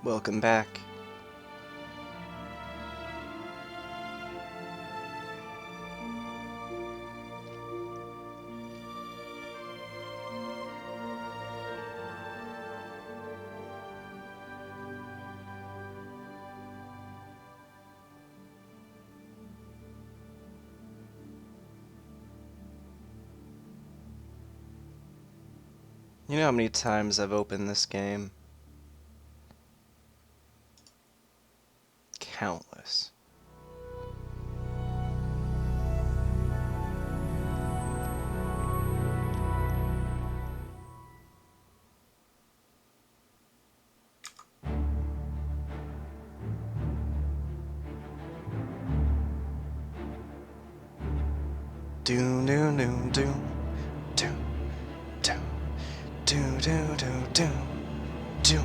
Welcome back. You know how many times I've opened this game? Countless. Do do do do do do do do do do do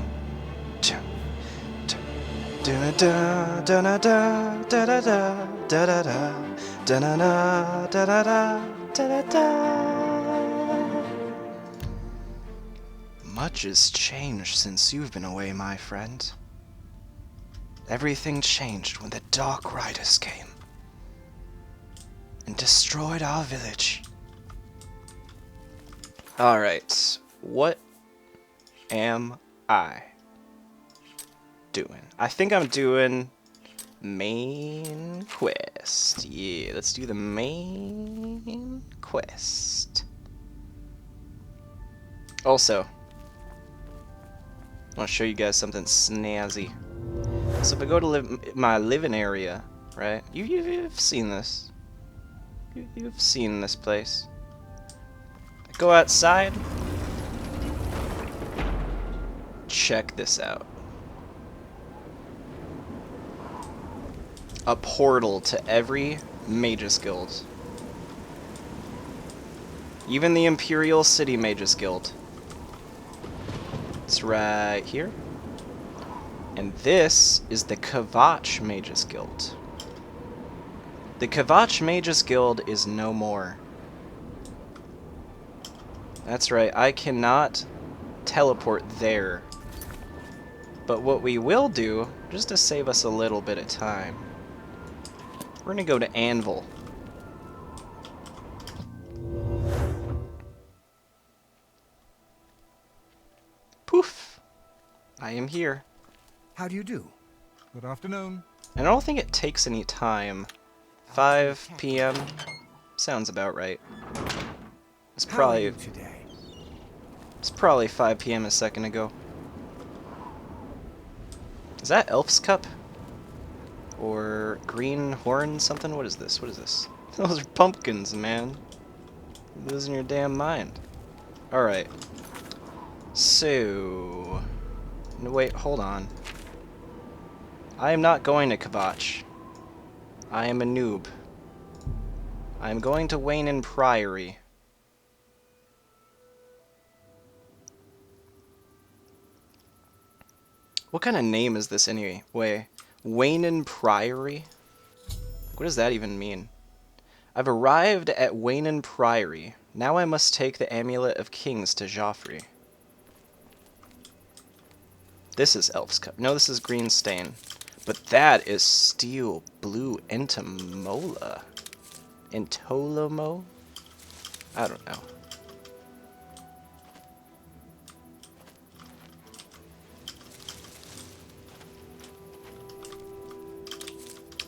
do da da da da da da da da da da da da da da da. Much has changed since you've been away, my friend. Everything changed when the Dark Riders came and destroyed our village. Alright, what am I doing? I think I'm doing main quest. Yeah, let's do the main quest. Also, I want to show you guys something snazzy. So if I go to my living area, right? You've seen this. You've seen this place. I go outside. Check this out. A portal to every Magus Guild. Even the Imperial City Magus Guild. It's right here. And this is the Kvatch Magus Guild. The Kvatch Magus Guild is no more. That's right, I cannot teleport there. But what we will do, just to save us a little bit of time, we're gonna go to Anvil. Poof! I am here. How do you do? Good afternoon. And I don't think it takes any time. 5 p.m. sounds about right. It's probably 5 p.m. a second ago. Is that Elf's Cup? Or green horn something? What is this? What is this? Those are pumpkins, man. You're losing your damn mind. Alright. So... no, wait, hold on. I am not going to Kvatch. I am a noob. I am going to Wayne Priory. What kind of name is this anyway? Wayne Priory? What does that even mean? I've arrived at Wayne Priory. Now I must take the Amulet of Kings to Joffrey. This is Elf's Cup. No, this is Green Stain. But that is Steel Blue Entomola. Entolomo? I don't know.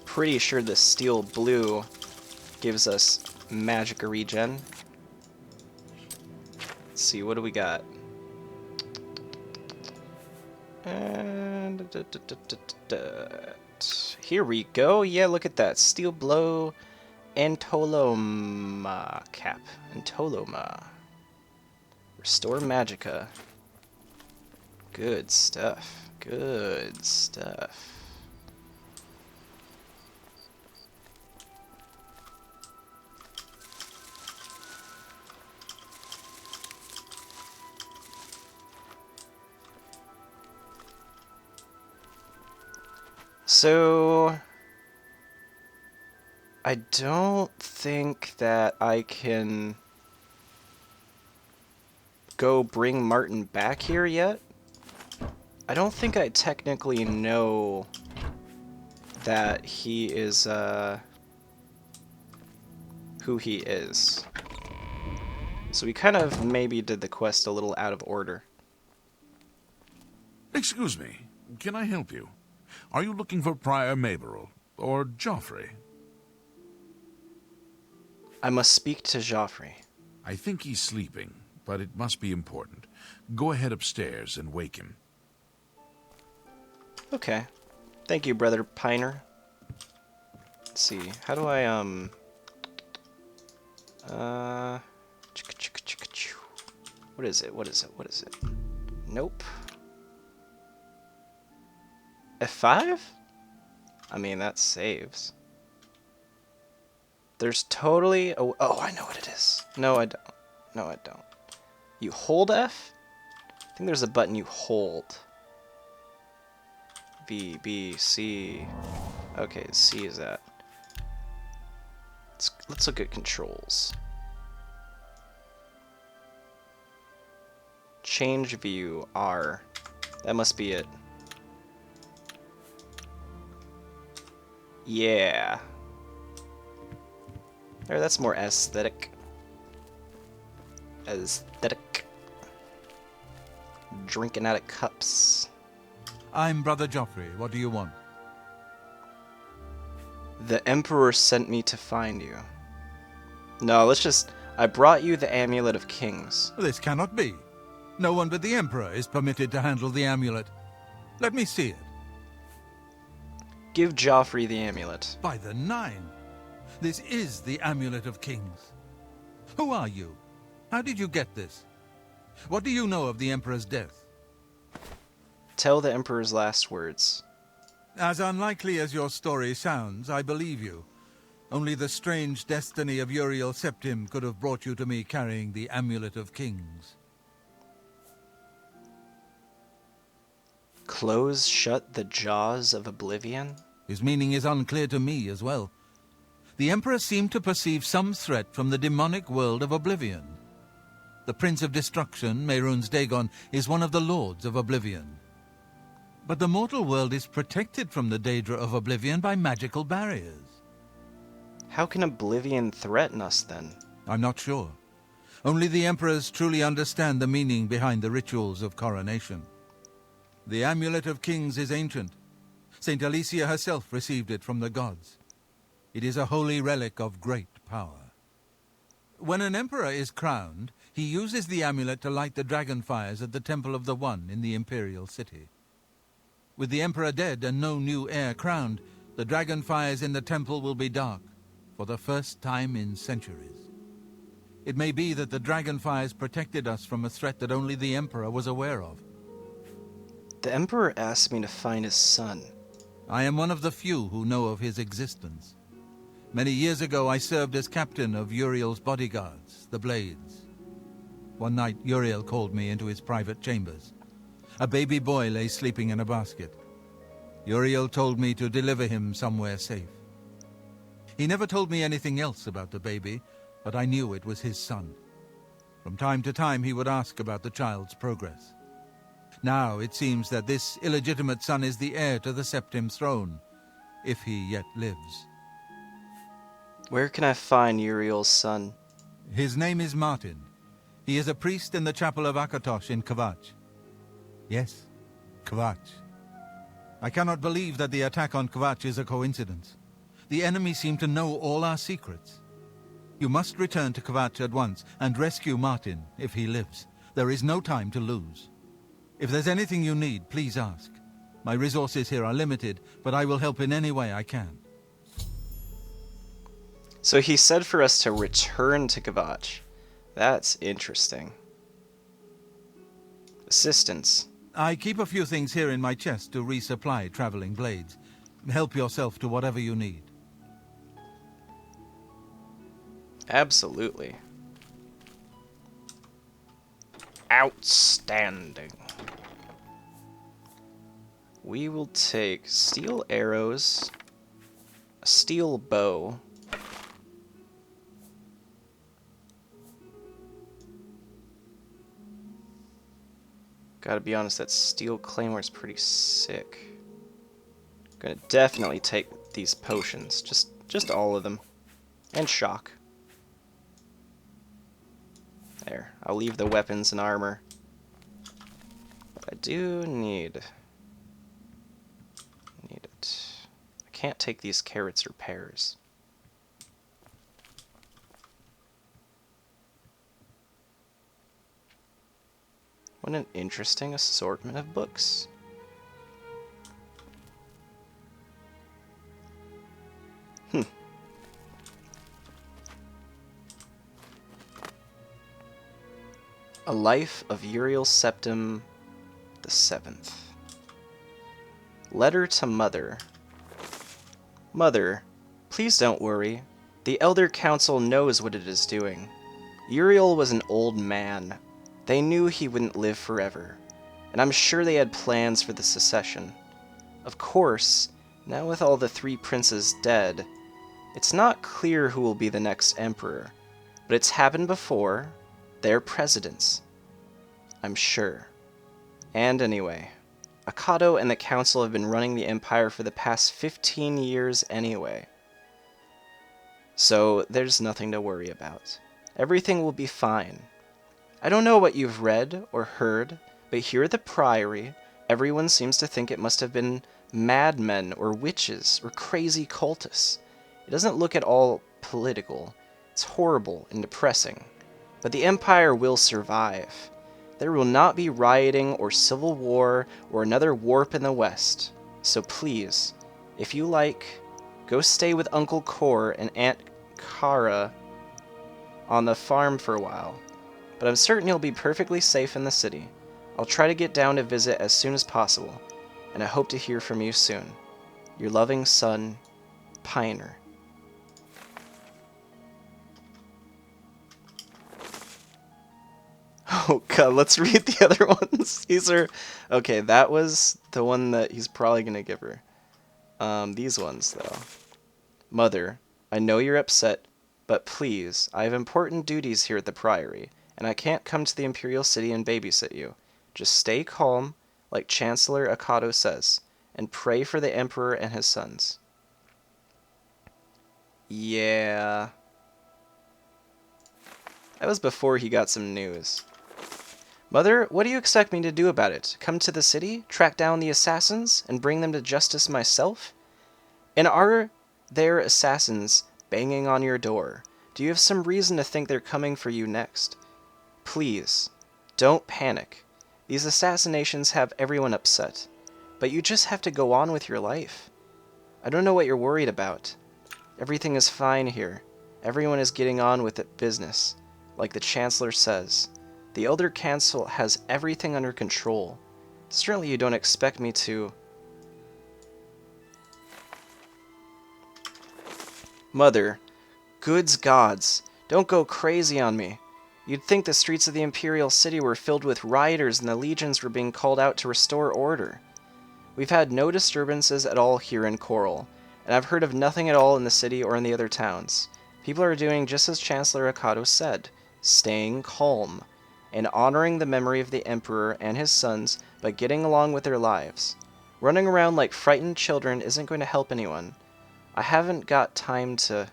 Pretty sure the Steel Blue gives us magic regen. Let's see, what do we got? And here we go. Yeah, look at that. Steel Blow Entoloma cap. Entoloma. Restore Magicka. Good stuff. Good stuff. So, I don't think that I can go bring Martin back here yet. I don't think I technically know that he is, who he is. So we kind of maybe did the quest a little out of order. Excuse me, can I help you? Are you looking for Prior Maberel or Joffrey? I must speak to Joffrey. I think he's sleeping, but it must be important. Go ahead upstairs and wake him. Okay. Thank you, Brother Piner. Let's see. How do I, what is it? What is it? What is it? Nope. F5? I mean, that saves. There's totally... Oh, I know what it is. No, I don't. No, I don't. You hold F? I think there's a button you hold. B, B, C. Okay, C is that. Let's look at controls. Change view, R. That must be it. Yeah. There, that's more aesthetic. Aesthetic. Drinking out of cups. I'm Brother Joffrey. What do you want? The Emperor sent me to find you. No, let's just... I brought you the Amulet of Kings. This cannot be. No one but the Emperor is permitted to handle the amulet. Let me see it. Give Joffrey the amulet. By the Nine! This is the Amulet of Kings. Who are you? How did you get this? What do you know of the Emperor's death? Tell the Emperor's last words. As unlikely as your story sounds, I believe you. Only the strange destiny of Uriel Septim could have brought you to me carrying the Amulet of Kings. Close shut the jaws of Oblivion? His meaning is unclear to me as well. The Emperor seemed to perceive some threat from the demonic world of Oblivion. The Prince of Destruction, Mehrunes Dagon, is one of the Lords of Oblivion. But the mortal world is protected from the Daedra of Oblivion by magical barriers. How can Oblivion threaten us then? I'm not sure. Only the Emperors truly understand the meaning behind the rituals of coronation. The Amulet of Kings is ancient. Saint Alicia herself received it from the gods. It is a holy relic of great power. When an emperor is crowned, he uses the amulet to light the dragon fires at the Temple of the One in the imperial city. With the emperor dead and no new heir crowned, the dragon fires in the temple will be dark, for the first time in centuries. It may be that the dragon fires protected us from a threat that only the emperor was aware of. The Emperor asked me to find his son. I am one of the few who know of his existence. Many years ago I served as captain of Uriel's bodyguards, the Blades. One night Uriel called me into his private chambers. A baby boy lay sleeping in a basket. Uriel told me to deliver him somewhere safe. He never told me anything else about the baby, but I knew it was his son. From time to time he would ask about the child's progress. Now it seems that this illegitimate son is the heir to the Septim throne, if he yet lives. Where can I find Uriel's son? His name is Martin. He is a priest in the chapel of Akatosh in Kvatch. Yes, Kvatch. I cannot believe that the attack on Kvatch is a coincidence. The enemy seem to know all our secrets. You must return to Kvatch at once and rescue Martin, if he lives. There is no time to lose. If there's anything you need, please ask. My resources here are limited, but I will help in any way I can. So he said for us to return to Kvatch. That's interesting. Assistance. I keep a few things here in my chest to resupply traveling blades. Help yourself to whatever you need. Absolutely. Outstanding. We will take steel arrows, a steel bow, Gotta be honest, that steel claymore is pretty sick. Gonna definitely take these potions. Just all of them. And shock. There. I'll leave the weapons and armor. But I do need it. I can't take these carrots or pears. What an interesting assortment of books. A Life of Uriel Septim the Seventh. Letter to Mother. Mother, please don't worry. The Elder Council knows what it is doing. Uriel was an old man. They knew he wouldn't live forever, and I'm sure they had plans for the succession. Of course, now with all the three princes dead, it's not clear who will be the next emperor, but it's happened before. They're presidents, I'm sure. And anyway, Akato and the council have been running the empire for the past 15 years anyway. So there's nothing to worry about. Everything will be fine. I don't know what you've read or heard, but here at the Priory, everyone seems to think it must have been madmen or witches or crazy cultists. It doesn't look at all political. It's horrible and depressing. But the Empire will survive. There will not be rioting or civil war or another warp in the West. So please, if you like, go stay with Uncle Kor and Aunt Kara on the farm for a while. But I'm certain you'll be perfectly safe in the city. I'll try to get down to visit as soon as possible, and I hope to hear from you soon. Your loving son, Piner. Oh god, let's read the other ones. These are... Okay, that was the one that he's probably going to give her. These ones, though. Mother, I know you're upset, but please, I have important duties here at the Priory, and I can't come to the Imperial City and babysit you. Just stay calm, like Chancellor Akato says, and pray for the Emperor and his sons. Yeah. That was before he got some news. Mother, what do you expect me to do about it? Come to the city, track down the assassins, and bring them to justice myself? And are there assassins banging on your door? Do you have some reason to think they're coming for you next? Please, don't panic. These assassinations have everyone upset, but you just have to go on with your life. I don't know what you're worried about. Everything is fine here. Everyone is getting on with it business, like the Chancellor says. The Elder Council has everything under control. Certainly you don't expect me to... Mother, goods gods, don't go crazy on me. You'd think the streets of the Imperial City were filled with rioters and the legions were being called out to restore order. We've had no disturbances at all here in Coral, and I've heard of nothing at all in the city or in the other towns. People are doing just as Chancellor Akato said, staying calm, and honoring the memory of the Emperor and his sons by getting along with their lives. Running around like frightened children isn't going to help anyone. I haven't got time to...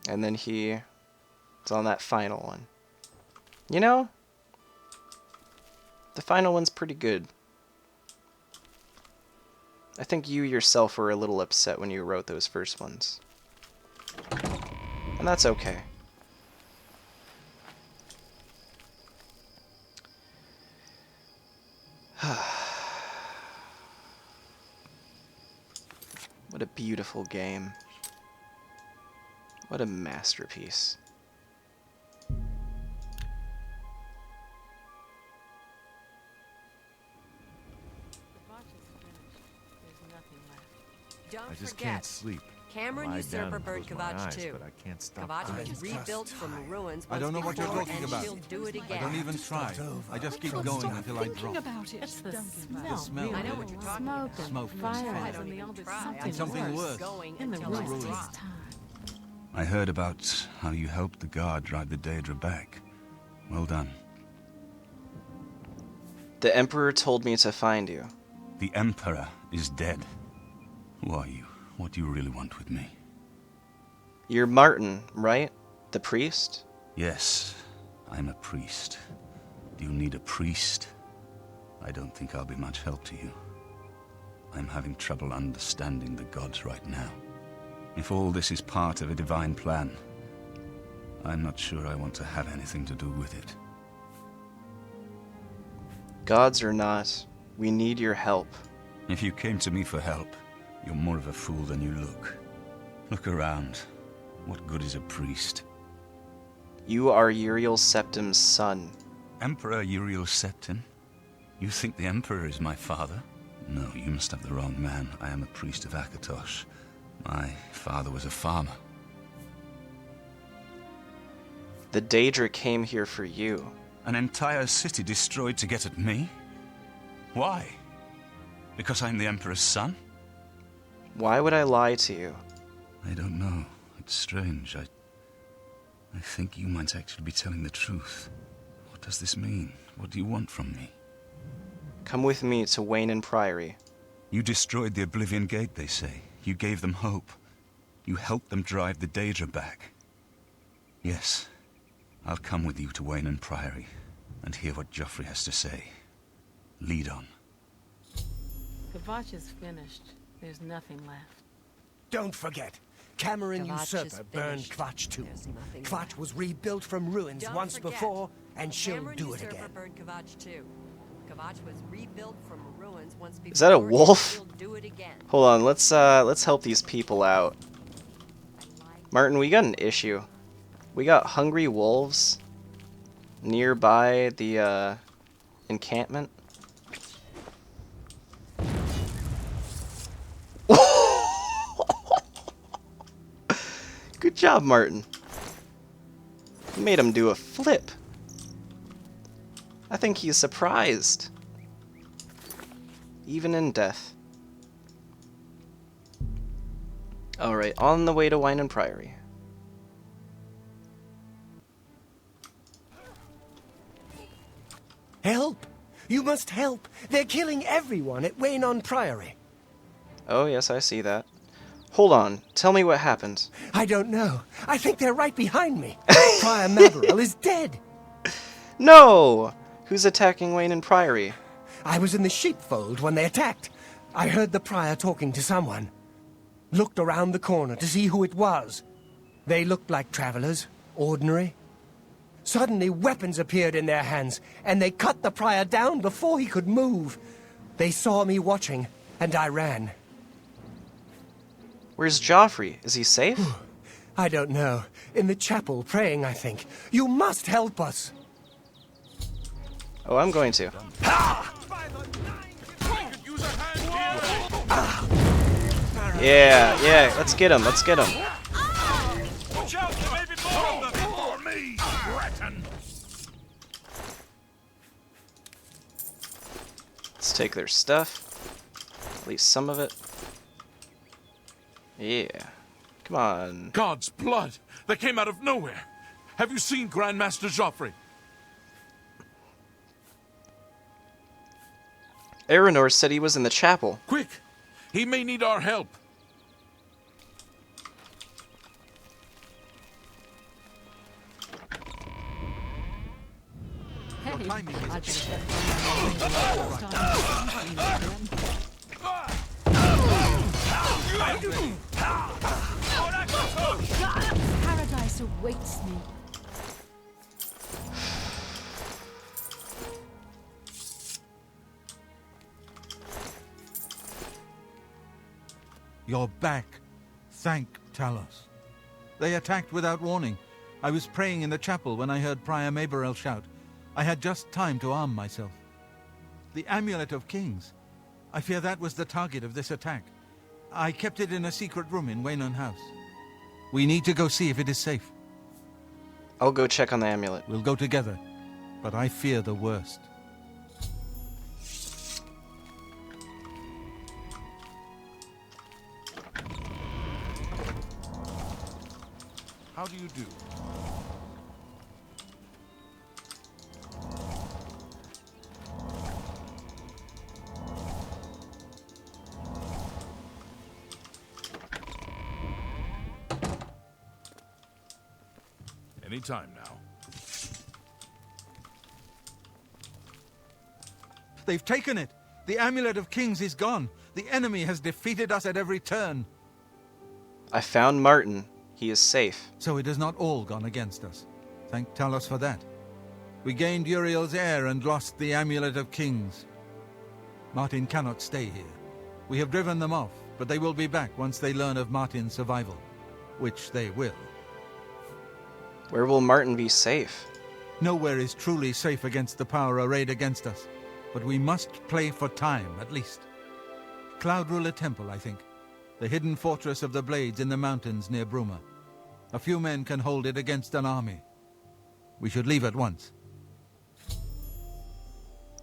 And then it's on that final one. You know, the final one's pretty good. I think you yourself were a little upset when you wrote those first ones. And that's okay. What a beautiful game. What a masterpiece. I just can't sleep. Cameron usurper bird Kavach too. But I can't stop. Kavach was rebuilt from the ruins. I don't know what you're before, talking and about. she'll do it I again. don't even try. I just keep going until I drop. About it. It's the smell. The smell. I know what you're talking Smoke about. and Smoke. fire I and don't even try. And something worse. Going in the until I ruins drop. this time. I heard about how you helped the guard drive the Daedra back. Well done. The Emperor told me to find you. The Emperor is dead. Who are you? What do you really want with me? You're Martin, right? The priest? Yes, I'm a priest. Do you need a priest? I don't think I'll be much help to you. I'm having trouble understanding the gods right now. If all this is part of a divine plan, I'm not sure I want to have anything to do with it. Gods or not, we need your help. If you came to me for help, you're more of a fool than you look. Look around. What good is a priest? You are Uriel Septim's son. Emperor Uriel Septim? You think the Emperor is my father? No, you must have the wrong man. I am a priest of Akatosh. My father was a farmer. The Daedra came here for you. An entire city destroyed to get at me? Why? Because I'm the Emperor's son? Why would I lie to you? I don't know. It's strange. I think you might actually be telling the truth. What does this mean? What do you want from me? Come with me to Wayne Priory. You destroyed the Oblivion Gate, they say. You gave them hope. You helped them drive the Daedra back. Yes, I'll come with you to Wayne Priory and hear what Joffrey has to say. Lead on. Kvatch is finished. There's nothing left. Don't forget, Cameron Kvatch is Usurper burned finished. Kvatch too. There's nothing Kvatch left. was rebuilt from ruins Don't once forget, before, and she'll Cameron do it Usurper again. burned Kvatch too. Kvatch was rebuilt from ruins once before. Is that a and wolf? she'll do it again. Hold on, let's help these people out. Martin, we got an issue. We got hungry wolves nearby the encampment. Good job, Martin. You made him do a flip. I think he's surprised. Even in death. Alright, on the way to Wine and Priory. Help! You must help! They're killing everyone at Wayne Priory. Oh, yes, I see that. Hold on, tell me what happened. I don't know. I think they're right behind me. Prior Maveril is dead. No! Who's attacking Wayne and Priory? I was in the sheepfold when they attacked. I heard the prior talking to someone. Looked around the corner to see who it was. They looked like travelers, ordinary. Suddenly weapons appeared in their hands, and they cut the prior down before he could move. They saw me watching, and I ran. Where's Joffrey? Is he safe? I don't know. In the chapel, praying, I think. You must help us. Oh, I'm going to. Yeah, let's get him, let's get him. Let's take their stuff. At least some of it. Yeah. Come on. God's blood! That came out of nowhere! Have you seen Grandmaster Joffrey? Aranor said he was in the chapel. Quick! He may need our help. Hey, timing is I think paradise awaits me. You're back. Thank Talos. They attacked without warning. I was praying in the chapel when I heard Prior Maberel shout. I had just time to arm myself. The Amulet of Kings. I fear that was the target of this attack. I kept it in a secret room in Waynon House. We need to go see if it is safe. I'll go check on the amulet. We'll go together, but I fear the worst. How do you do? Any time now. They've taken it! The Amulet of Kings is gone! The enemy has defeated us at every turn! I found Martin. He is safe. So it has not all gone against us. Thank Talos for that. We gained Uriel's heir and lost the Amulet of Kings. Martin cannot stay here. We have driven them off, but they will be back once they learn of Martin's survival. Which they will. Where will Martin be safe? Nowhere is truly safe against the power arrayed against us. But we must play for time, at least. Cloud Ruler Temple, I think. The hidden fortress of the Blades in the mountains near Bruma. A few men can hold it against an army. We should leave at once.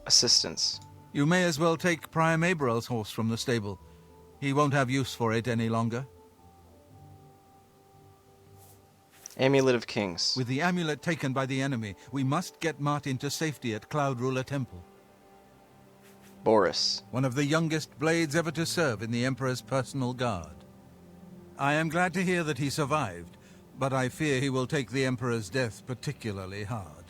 Assistance. You may as well take Prior Maberel's horse from the stable. He won't have use for it any longer. Amulet of Kings. With the amulet taken by the enemy, we must get Martin to safety at Cloud Ruler Temple. Baurus. One of the youngest Blades ever to serve in the Emperor's personal guard. I am glad to hear that he survived, but I fear he will take the Emperor's death particularly hard.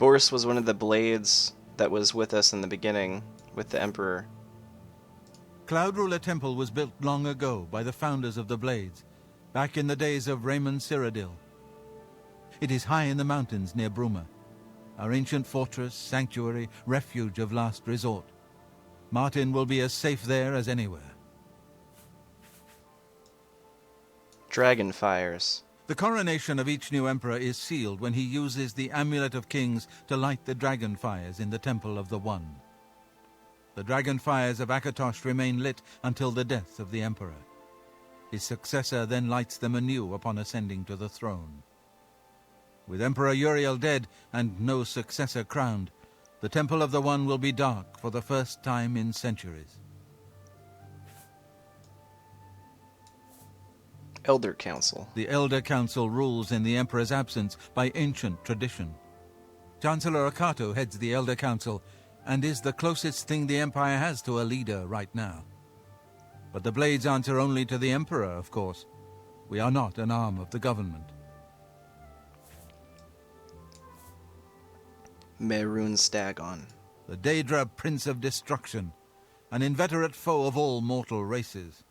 Baurus was one of the Blades that was with us in the beginning, with the Emperor. Cloud Ruler Temple was built long ago by the founders of the Blades, back in the days of Raymond Cyrodiil. It is high in the mountains near Bruma, our ancient fortress, sanctuary, refuge of last resort. Martin will be as safe there as anywhere. Dragon fires. The coronation of each new emperor is sealed when he uses the Amulet of Kings to light the dragon fires in the Temple of the One. The dragon fires of Akatosh remain lit until the death of the emperor. His successor then lights them anew upon ascending to the throne. With Emperor Uriel dead and no successor crowned, the Temple of the One will be dark for the first time in centuries. Elder Council. The Elder Council rules in the Emperor's absence by ancient tradition. Chancellor Akato heads the Elder Council and is the closest thing the Empire has to a leader right now. But the Blades answer only to the Emperor, of course. We are not an arm of the government. Mehrunes Dagon. The Daedra Prince of Destruction, an inveterate foe of all mortal races.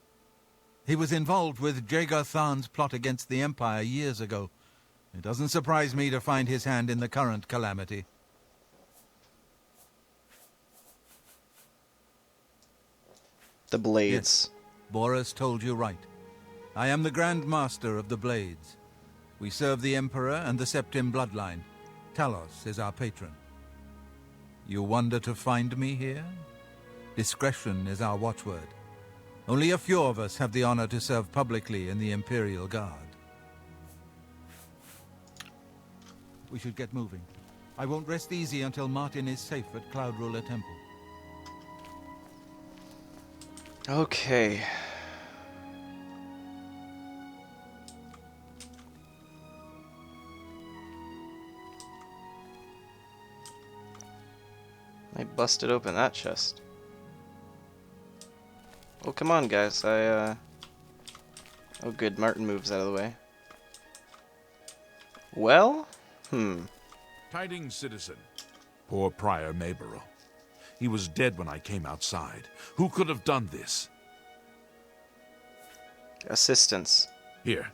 He was involved with Jagar Tharn's plot against the Empire years ago. It doesn't surprise me to find his hand in the current calamity. The Blades. Yes, Baurus told you right. I am the Grand Master of the Blades. We serve the Emperor and the Septim bloodline. Talos is our patron. You wonder to find me here? Discretion is our watchword. Only a few of us have the honor to serve publicly in the Imperial Guard. We should get moving. I won't rest easy until Martin is safe at Cloud Ruler Temple. Okay. I busted open that chest. Oh, come on, guys. Oh, good. Martin moves out of the way. Well? Tidings, citizen. Poor Prior Maberel. He was dead when I came outside. Who could have done this? Assistance. Here,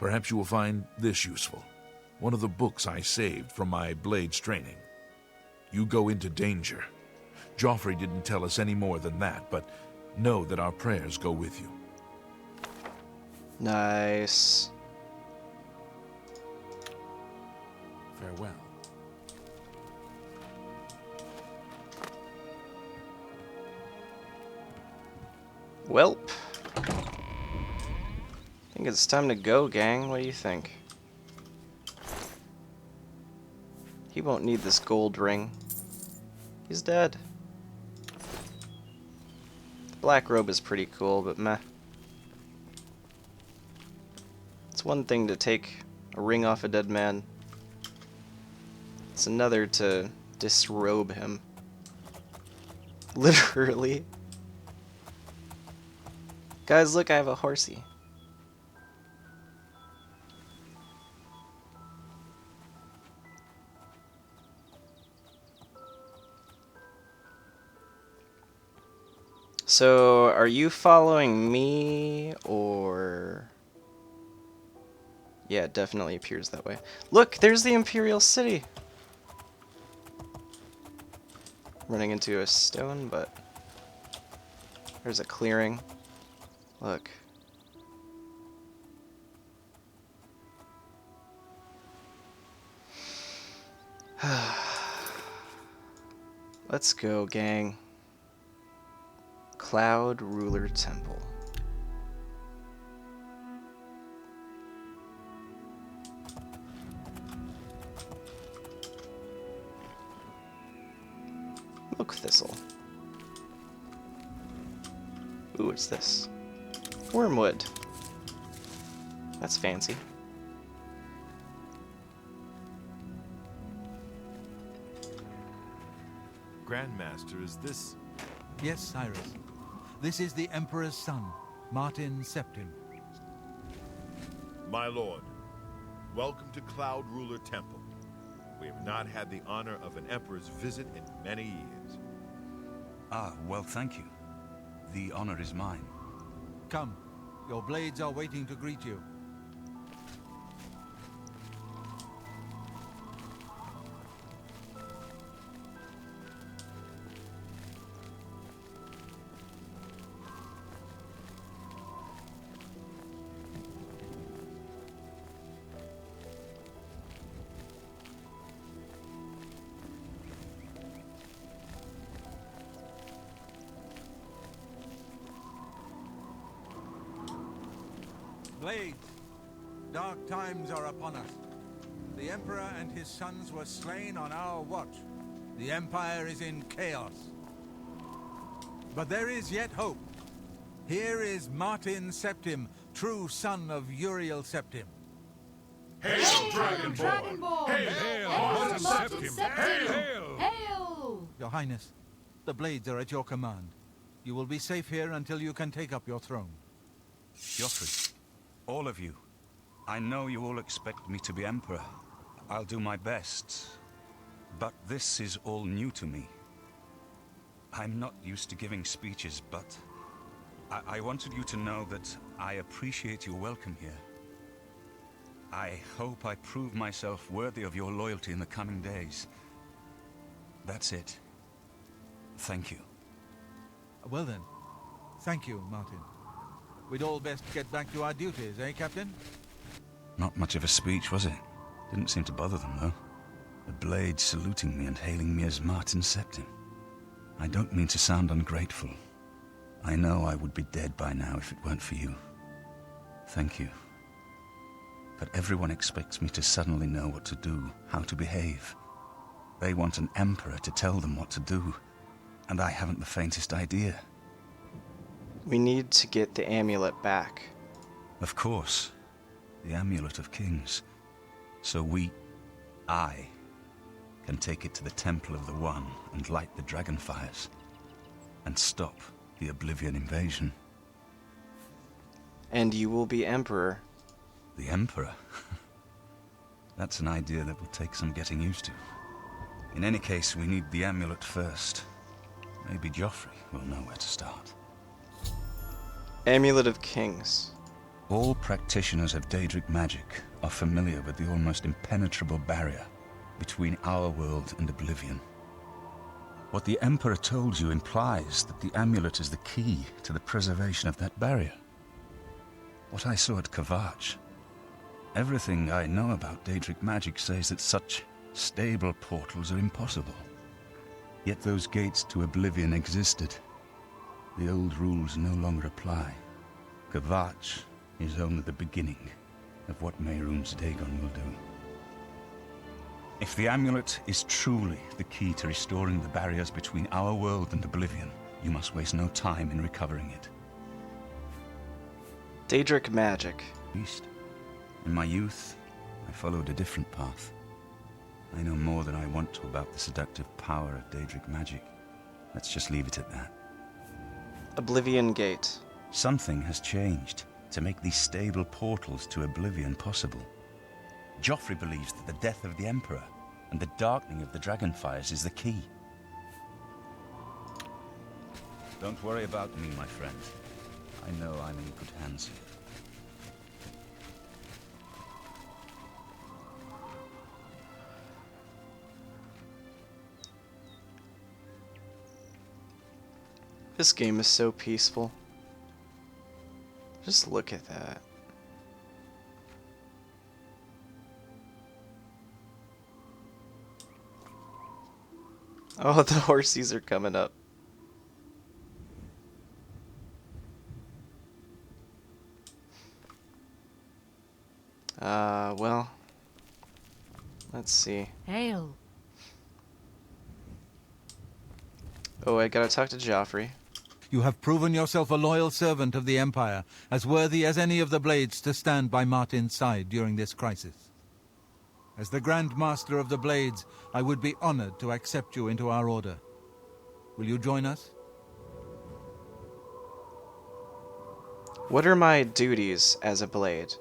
perhaps you will find this useful. One of the books I saved from my Blades training. You go into danger. Joffrey didn't tell us any more than that, but know that our prayers go with you. Nice. Farewell. Welp. I think it's time to go, gang. What do you think? He won't need this gold ring. He's dead. The black robe is pretty cool, but meh. It's one thing to take a ring off a dead man. It's another to disrobe him. Literally. Guys, look, I have a horsey. So, are you following me, or... Yeah, it definitely appears that way. Look, there's the Imperial City! Running into a stone, but... There's a clearing. Look. Let's go, gang. Cloud Ruler Temple. Oak Thistle. Ooh, what's this? Wormwood. That's fancy. Grandmaster, is this... Yes, Cyrus. This is the Emperor's son, Martin Septim. My lord, welcome to Cloud Ruler Temple. We have not had the honor of an emperor's visit in many years. Ah, well, thank you. The honor is mine. Come, your blades are waiting to greet you. Blades, dark times are upon us. The Emperor and his sons were slain on our watch. The Empire is in chaos. But there is yet hope. Here is Martin Septim, true son of Uriel Septim. Hail, Dragonborn! Hail, hail, Martin Septim! Hail, hail! Hail! Your Highness, the blades are at your command. You will be safe here until you can take up your throne. Joffrey, all of you. I know you all expect me to be Emperor. I'll do my best. But this is all new to me. I'm not used to giving speeches, but I wanted you to know that I appreciate your welcome here. I hope I prove myself worthy of your loyalty in the coming days. That's it. Thank you. Well then, thank you, Martin. We'd all best get back to our duties, eh, Captain? Not much of a speech, was it? Didn't seem to bother them, though. The blade saluting me and hailing me as Martin Septim. I don't mean to sound ungrateful. I know I would be dead by now if it weren't for you. Thank you. But everyone expects me to suddenly know what to do, how to behave. They want an emperor to tell them what to do, and I haven't the faintest idea. We need to get the amulet back. Of course. The Amulet of Kings. So I, can take it to the Temple of the One and light the dragon fires. And stop the Oblivion invasion. And you will be Emperor. The Emperor? That's an idea that will take some getting used to. In any case, we need the amulet first. Maybe Joffrey will know where to start. Amulet of Kings. All practitioners of Daedric magic are familiar with the almost impenetrable barrier between our world and Oblivion. What the Emperor told you implies that the amulet is the key to the preservation of that barrier. What I saw at Kvatch. Everything I know about Daedric magic says that such stable portals are impossible. Yet those gates to Oblivion existed. The old rules no longer apply. Kvatch is only the beginning of what Mehrunes Dagon will do. If the amulet is truly the key to restoring the barriers between our world and Oblivion, you must waste no time in recovering it. Daedric magic. Beast. In my youth, I followed a different path. I know more than I want to about the seductive power of Daedric magic. Let's just leave it at that. Oblivion Gate. Something has changed to make these stable portals to Oblivion possible. Joffrey believes that the death of the Emperor and the darkening of the Dragonfires is the key. Don't worry about me, my friend. I know I'm in good hands here. This game is so peaceful. Just look at that. Oh, the horsies are coming up. Well, let's see. Hail. Oh, I gotta talk to Joffrey. You have proven yourself a loyal servant of the Empire, as worthy as any of the Blades to stand by Martin's side during this crisis. As the Grand Master of the Blades, I would be honored to accept you into our order. Will you join us? What are my duties as a Blade?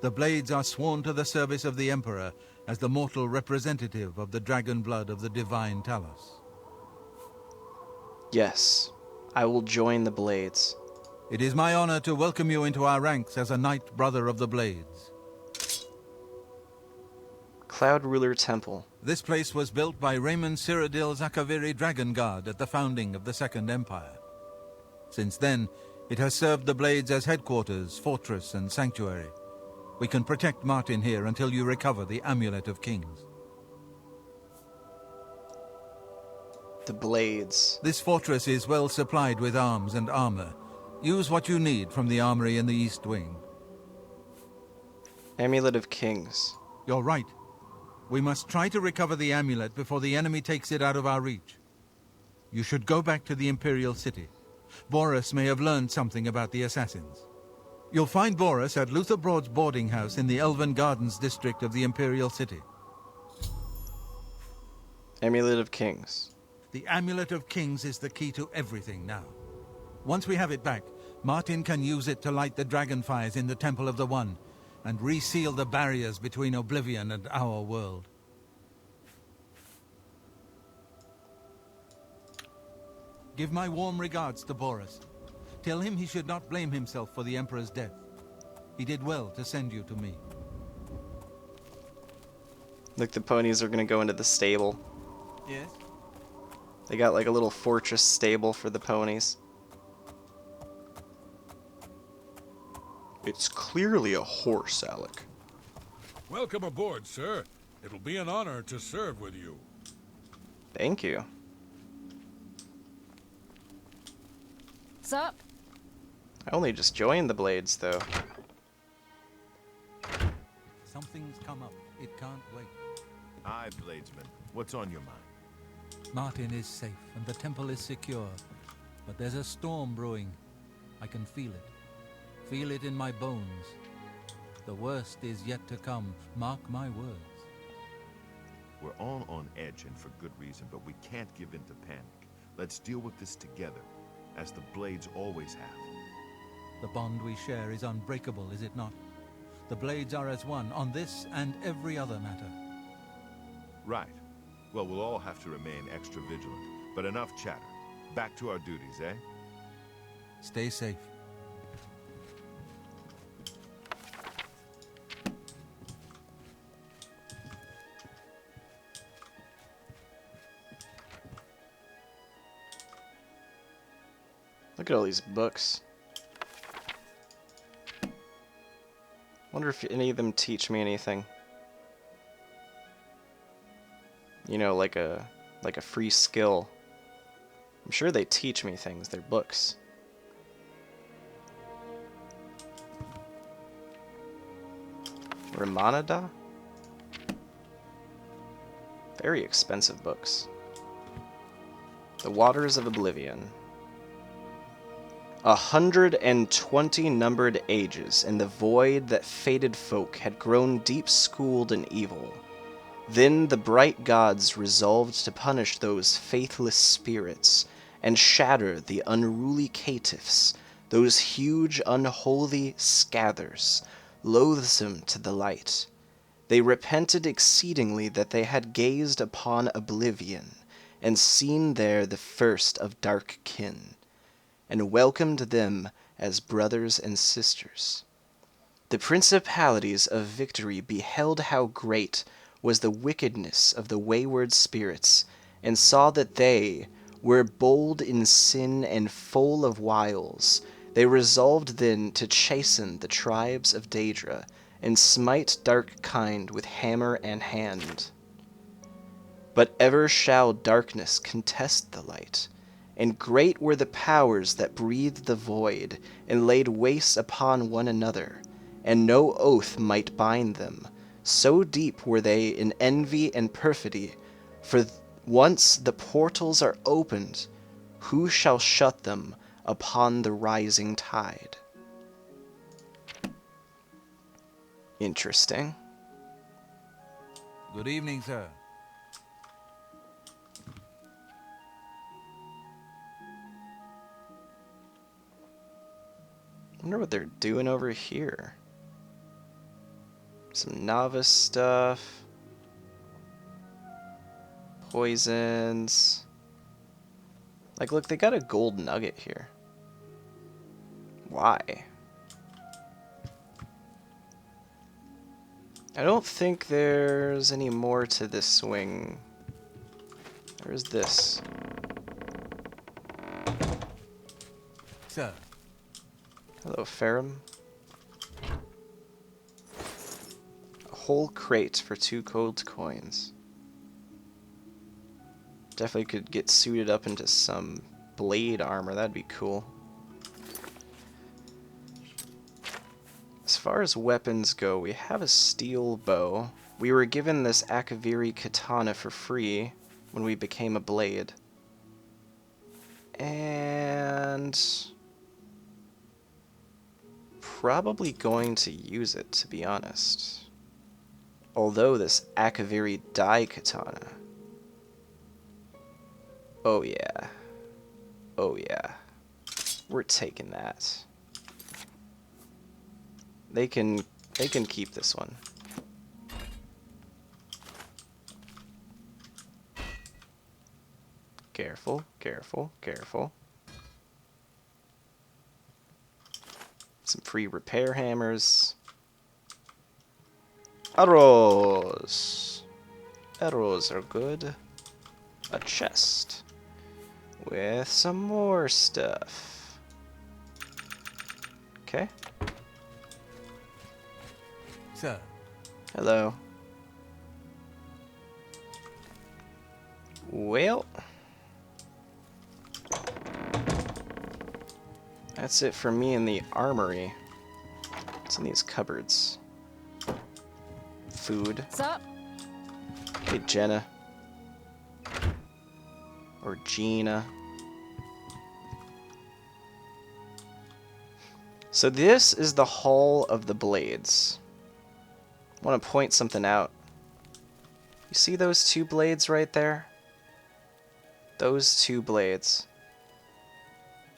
The Blades are sworn to the service of the Emperor as the mortal representative of the dragon blood of the divine Talos. Yes, I will join the Blades. It is my honor to welcome you into our ranks as a Knight Brother of the Blades. Cloud Ruler Temple. This place was built by Raymond Cyrodiil Zakaviri Dragon Guard at the founding of the Second Empire. Since then, it has served the Blades as headquarters, fortress, and sanctuary. We can protect Martin here until you recover the Amulet of Kings. The Blades. This fortress is well supplied with arms and armor. Use what you need from the armory in the East Wing. Amulet of Kings. You're right. We must try to recover the amulet before the enemy takes it out of our reach. You should go back to the Imperial City. Baurus may have learned something about the assassins. You'll find Baurus at Luther Broad's boarding house in the Elven Gardens district of the Imperial City. Amulet of Kings. The Amulet of Kings is the key to everything now. Once we have it back, Martin can use it to light the dragonfires in the Temple of the One, and reseal the barriers between Oblivion and our world. Give my warm regards to Baurus. Tell him he should not blame himself for the Emperor's death. He did well to send you to me. Look, the ponies are gonna go into the stable. Yes? They got like a little fortress stable for the ponies. It's clearly a horse, Alec. Welcome aboard, sir. It'll be an honor to serve with you. Thank you. Sup? I only just joined the Blades, though. Something's come up. It can't wait. Aye, Bladesman. What's on your mind? Martin is safe and the temple is secure. But there's a storm brewing. I can feel it. Feel it in my bones. The worst is yet to come. Mark my words. We're all on edge and for good reason, but we can't give in to panic. Let's deal with this together, as the Blades always have. The bond we share is unbreakable, is it not? The Blades are as one on this and every other matter. Right. Well, we'll all have to remain extra vigilant. But enough chatter. Back to our duties, eh? Stay safe. Look at all these books. Wonder if any of them teach me anything. You know, like a free skill. I'm sure they teach me things. They're books. Ramanada? Very expensive books. The Waters of Oblivion. 120 numbered ages in the void that fated folk had grown deep-schooled in evil. Then the bright gods resolved to punish those faithless spirits and shatter the unruly caitiffs, those huge unholy scathers, loathsome to the light. They repented exceedingly that they had gazed upon Oblivion, and seen there the first of dark kin. and welcomed them as brothers and sisters. The principalities of victory beheld how great was the wickedness of the wayward spirits, and saw that they were bold in sin and full of wiles. They resolved then to chasten the tribes of Daedra, and smite dark kind with hammer and hand. But ever shall darkness contest the light, and great were the powers that breathed the void, and laid waste upon one another, and no oath might bind them. So deep were they in envy and perfidy, for once the portals are opened, who shall shut them upon the rising tide? Interesting. Good evening, sir. I wonder what they're doing over here. Some novice stuff. Poisons. Like, look, they got a gold nugget here. Why? I don't think there's any more to this swing. Where's this? Sir. Hello, Ferrum. A whole crate for 2 gold coins. Definitely could get suited up into some blade armor. That'd be cool. As far as weapons go, we have a steel bow. We were given this Akaviri katana for free when we became a blade. And probably going to use it, to be honest. Although this Akaviri dai katana. Oh yeah. Oh yeah. We're taking that. They can keep this one. Careful, careful, careful. Some free repair hammers. Arrows. Arrows are good. A chest with some more stuff. Okay. Sir. Hello. Well, that's it for me in the armory. What's in these cupboards? Food. Sup? Hey, Jenna. Or Gina. So this is the Hall of the Blades. I want to point something out. You see those 2 blades right there? Those 2 blades.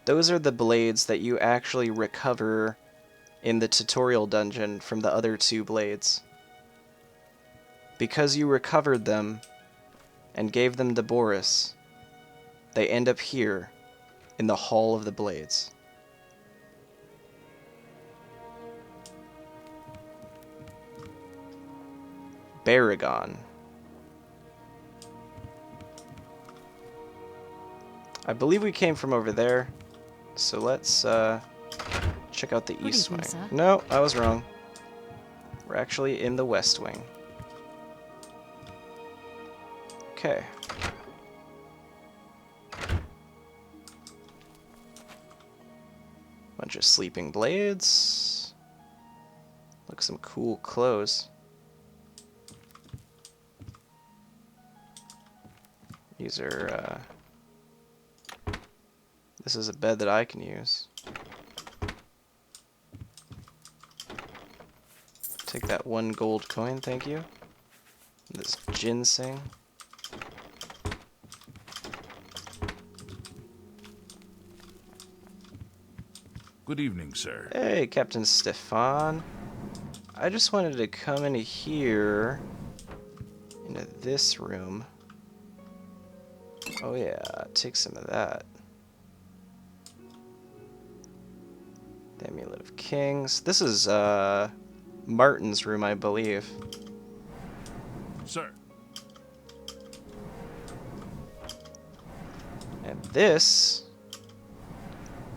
Those are the blades that you actually recover in the tutorial dungeon from the other 2 blades. Because you recovered them and gave them to Baurus, they end up here in the Hall of the Blades. Baragon. I believe we came from over there, so let's check out the east wing. No, I was wrong. We're actually in the west wing. Okay. Bunch of sleeping blades. Look, some cool clothes. These are, this is a bed that I can use. Take that 1 gold coin, thank you. This ginseng. Good evening, sir. Hey, Captain Stefan. I just wanted to come into here, into this room. Oh yeah, take some of that. The Amulet of Kings. This is Martin's room, I believe. Sir. And this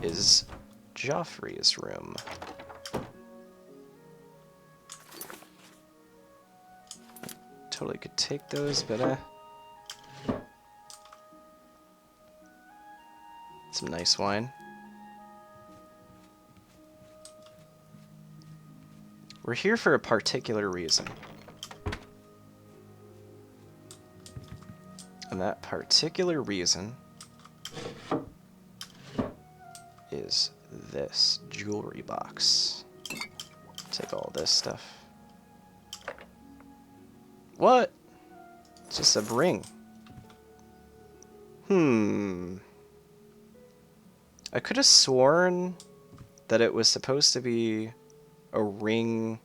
is Joffrey's room. Totally could take those, but some nice wine. We're here for a particular reason. And that particular reason is this jewelry box. Take all this stuff. What? It's just a ring. I could have sworn that it was supposed to be a ring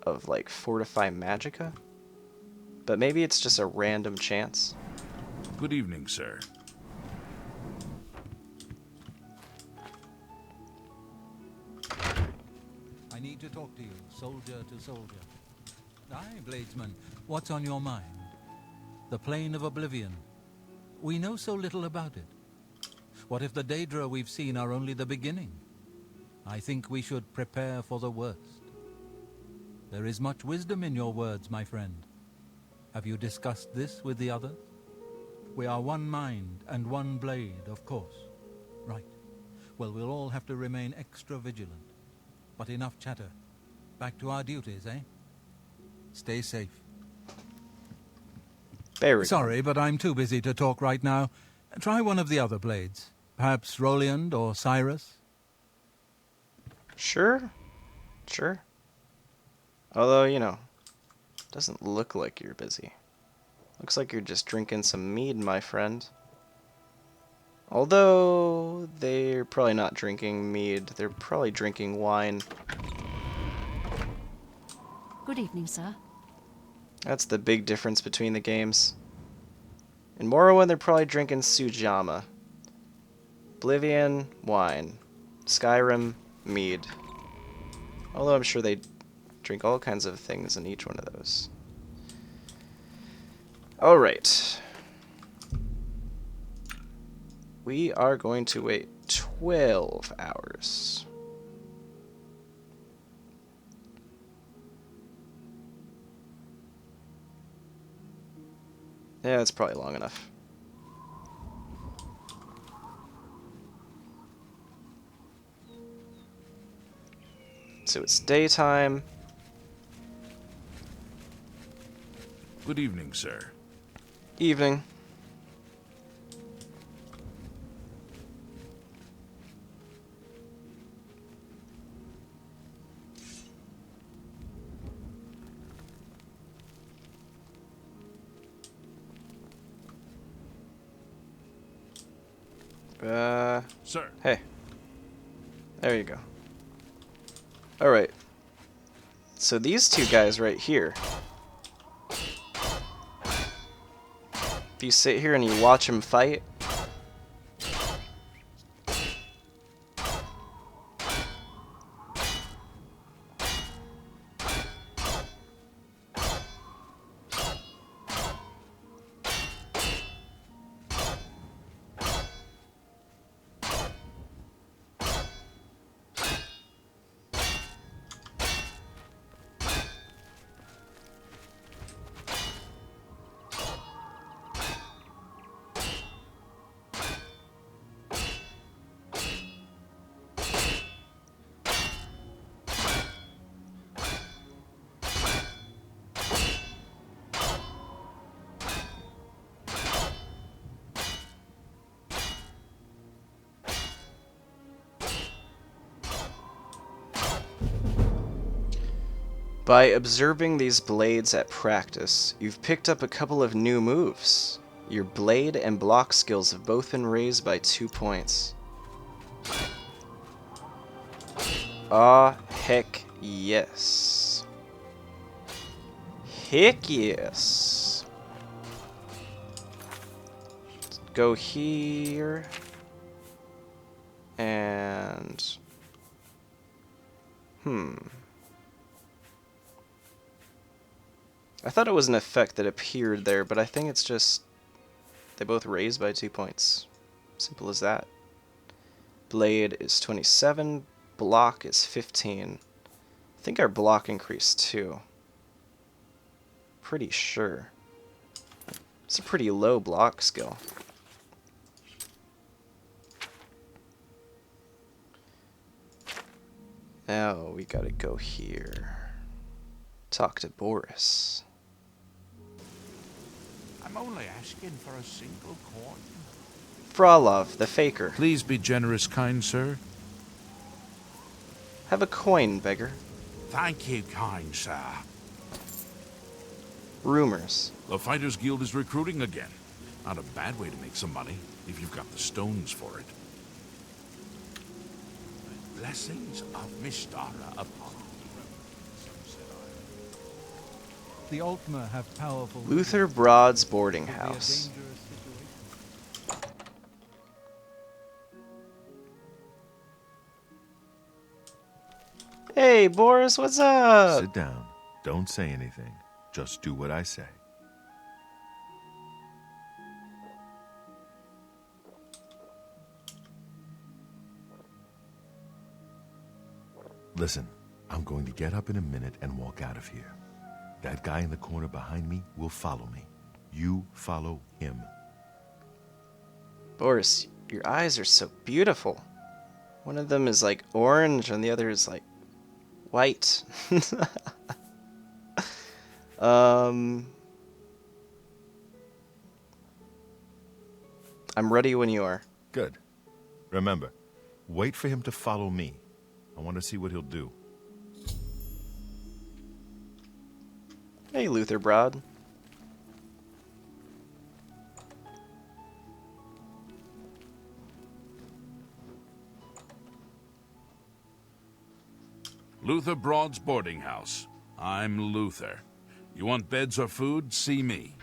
of, like, Fortify Magicka. But maybe it's just a random chance. Good evening, sir. I need to talk to you, soldier to soldier. Aye, Bladesman, what's on your mind? The plane of Oblivion. We know so little about it. What if the Daedra we've seen are only the beginning? I think we should prepare for the worst. There is much wisdom in your words, my friend. Have you discussed this with the others? We are one mind and one blade, of course. Right. Well, we'll all have to remain extra vigilant. But enough chatter. Back to our duties, eh? Stay safe. Sorry, but I'm too busy to talk right now. Try one of the other blades. Perhaps Roliand or Cyrus? Sure. Sure. Although, you know, doesn't look like you're busy. Looks like you're just drinking some mead, my friend. Although, they're probably not drinking mead. They're probably drinking wine. Good evening, sir. That's the big difference between the games. In Morrowind, they're probably drinking Sujamma. Oblivion, wine. Skyrim, mead. Although I'm sure they drink all kinds of things in each one of those. Alright. We are going to wait 12 hours. Yeah, that's probably long enough. So it's daytime. Good evening, sir. Evening. Sir. Hey. There you go. Alright. So these two guys right here. If you sit here and you watch them fight, by observing these blades at practice, you've picked up a couple of new moves. Your blade and block skills have both been raised by 2 points. Ah, heck yes. Heck yes. Let's go here. And I thought it was an effect that appeared there, but I think it's just they both raise by 2 points. Simple as that. Blade is 27, block is 15. I think our block increased too. Pretty sure. It's a pretty low block skill. Now we gotta go here. Talk to Baurus. I'm only asking for a single coin. Frolov, the faker. Please be generous, kind sir. Have a coin, beggar. Thank you, kind sir. Rumors. The Fighters Guild is recruiting again. Not a bad way to make some money, if you've got the stones for it. Blessings of Mistara upon The Altmer have powerful... Luther Broad's boarding house. Hey, Baurus, what's up? Sit down. Don't say anything. Just do what I say. Listen, I'm going to get up in a minute and walk out of here. That guy in the corner behind me will follow me. You follow him. Baurus, your eyes are so beautiful. One of them is like orange and the other is like white. I'm ready when you are. Good. Remember, wait for him to follow me. I want to see what he'll do. Hey, Luther Broad. Luther Broad's boarding house. I'm Luther. You want beds or food? See me.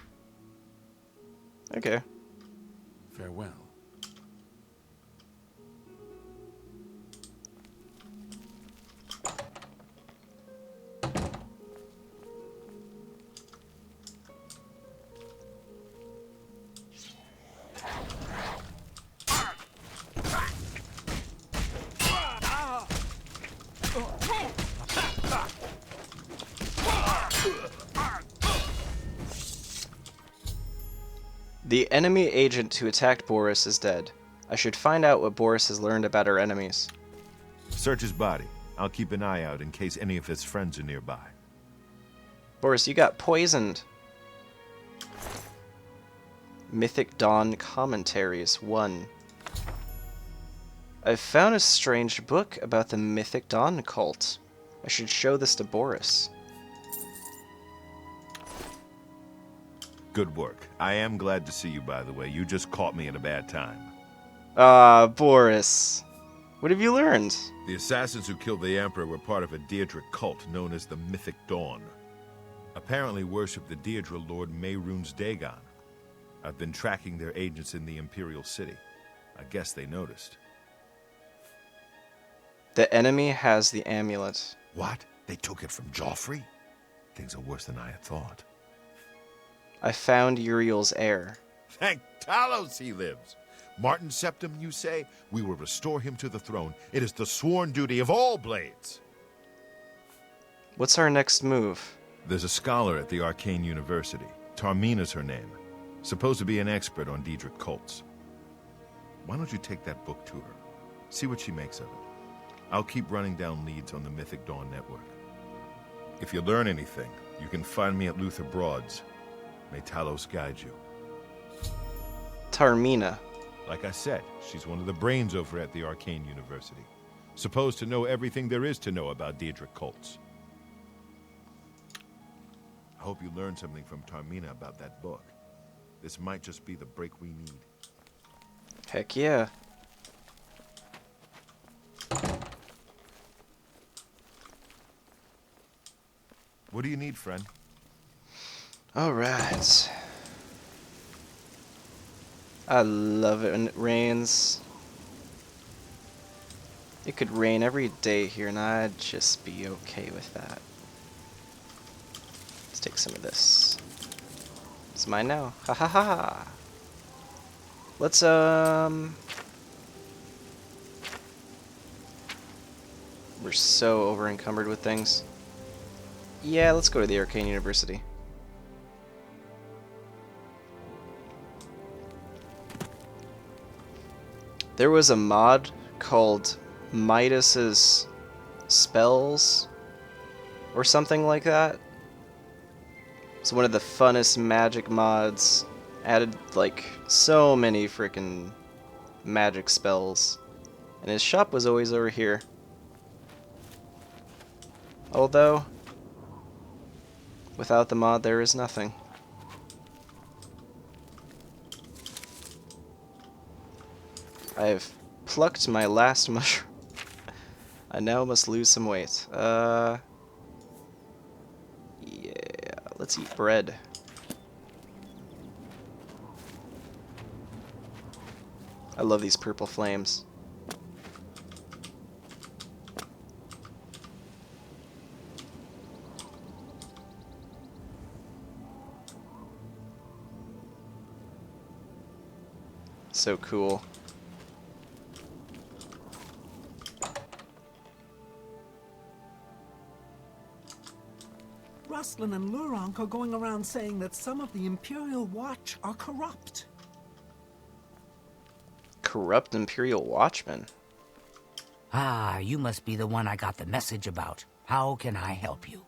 Okay. Farewell. The enemy agent who attacked Baurus is dead. I should find out what Baurus has learned about our enemies. Search his body. I'll keep an eye out in case any of his friends are nearby. Baurus, you got poisoned. Mythic Dawn Commentaries 1. I've found a strange book about the Mythic Dawn cult. I should show this to Baurus. Good work. I am glad to see you, by the way. You just caught me at a bad time. Ah, Baurus. What have you learned? The assassins who killed the Emperor were part of a Deirdre cult known as the Mythic Dawn. Apparently worship the Deirdre Lord Mehrunes Dagon. I've been tracking their agents in the Imperial City. I guess they noticed. The enemy has the amulet. What? They took it from Joffrey? Things are worse than I had thought. I found Uriel's heir. Thank Talos he lives. Martin Septim, you say? We will restore him to the throne. It is the sworn duty of all blades. What's our next move? There's a scholar at the Arcane University. Tarmina's her name. Supposed to be an expert on Daedric cults. Why don't you take that book to her? See what she makes of it. I'll keep running down leads on the Mythic Dawn network. If you learn anything, you can find me at Luther Broad's. May Talos guide you. Tarmina. Like I said, she's one of the brains over at the Arcane University. Supposed to know everything there is to know about Daedric cults. I hope you learned something from Tarmina about that book. This might just be the break we need. Heck yeah. What do you need, friend? Alright. I love it when it rains. It could rain every day here, and I'd just be okay with that. Let's take some of this. It's mine now. Ha ha ha! Let's, we're so over-encumbered with things. Yeah, let's go to the Arcane University. There was a mod called Midas's Spells or something like that. It's one of the funnest magic mods. Added like so many freaking magic spells. And his shop was always over here. Although, without the mod there is nothing. I've plucked my last mushroom. I now must lose some weight. Yeah, let's eat bread. I love these purple flames. So cool. Rustlin and Luronk are going around saying that some of the Imperial Watch are corrupt. Corrupt Imperial Watchmen? Ah, you must be the one I got the message about. How can I help you?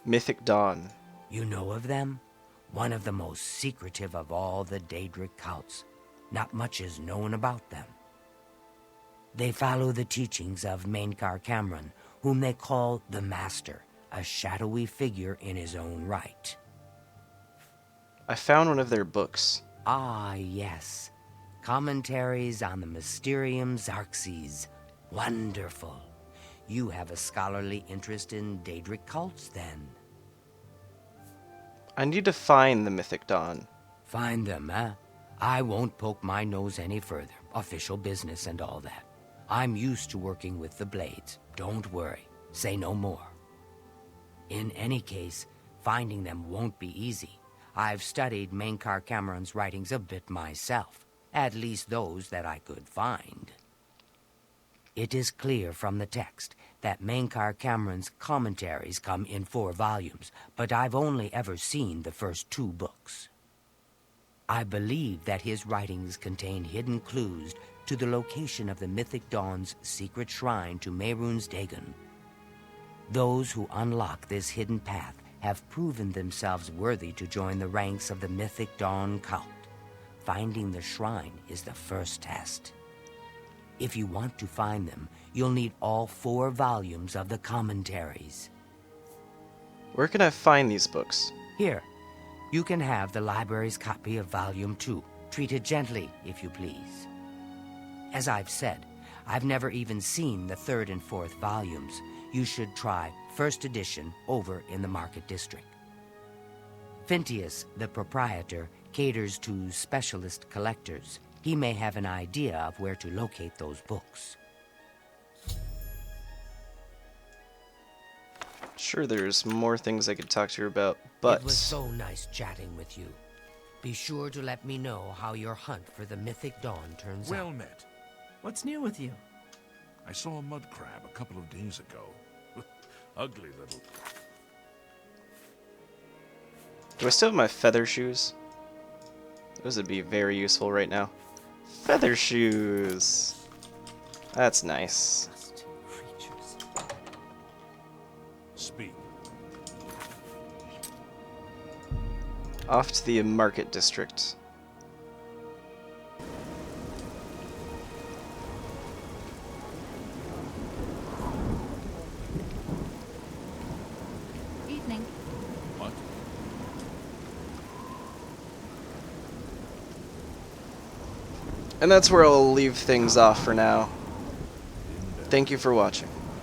Mythic Dawn. You know of them? One of the most secretive of all the Daedric cults. Not much is known about them. They follow the teachings of Mainkar Cameron, whom they call the Master, a shadowy figure in his own right. I found one of their books. Ah, yes. Commentaries on the Mysterium Xarxes. Wonderful. You have a scholarly interest in Daedric cults, then? I need to find the Mythic Dawn. Find them, eh? I won't poke my nose any further. Official business and all that. I'm used to working with the Blades. Don't worry. Say no more. In any case, finding them won't be easy. I've studied Mainkar Cameron's writings a bit myself. At least those that I could find. It is clear from the text that Mainkar Cameron's commentaries come in 4 volumes, but I've only ever seen the first 2 books. I believe that his writings contain hidden clues to the location of the Mythic Dawn's secret shrine to Mehrunes Dagon. Those who unlock this hidden path have proven themselves worthy to join the ranks of the Mythic Dawn cult. Finding the shrine is the first test. If you want to find them, you'll need all 4 volumes of the commentaries. Where can I find these books? Here, you can have the library's copy of Volume 2. Treat it gently, if you please. As I've said, I've never even seen the 3rd and 4th volumes. You should try first edition over in the Market District. Phintius, the proprietor, caters to specialist collectors. He may have an idea of where to locate those books. Sure, there's more things I could talk to her about, but... It was so nice chatting with you. Be sure to let me know how your hunt for the Mythic Dawn turns out. Well met. What's new with you? I saw a mud crab a couple of days ago. Ugly little... Do I still have my feather shoes? Those would be very useful right now. Feather shoes! That's nice. Speak. Off to the Market District. Evening. What? And that's where I'll leave things off for now. Thank you for watching.